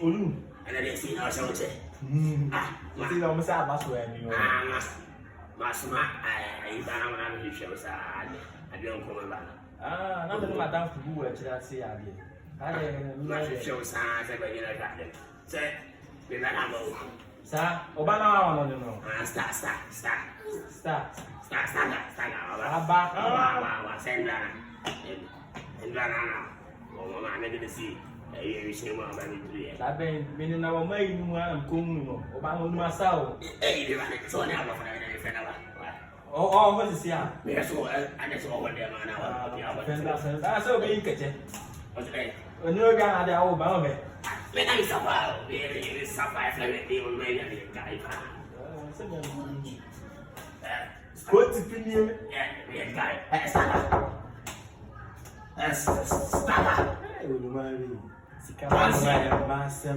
Olu. Ana de si na so che. Ti lo mo sa ba so eni o. Masuma ai bana na mi hwe sa ade onko ma bana. Na me madam fugu we kira se ade. Ade Ma hwe sa se ba yina ka de. Se be na na mo. Sa oba na wa no. Star. Aba senda. Endra na. O mama me de si. Eu chamo a Bíblia. Tá bem, menina, a mãe não é como o banco não é sal. Ele vai só na água para ele fena lá. Você se a. Me só anda só o dia mana wa. Fenda, só bem que te. Olha. Eu não ia nada ao banco me. Me dá isso para. Ele sapa flame de um meio ali cai para. Quanto pinho? Cai. Está lá. Eu não vai. Se calma, vai, massa.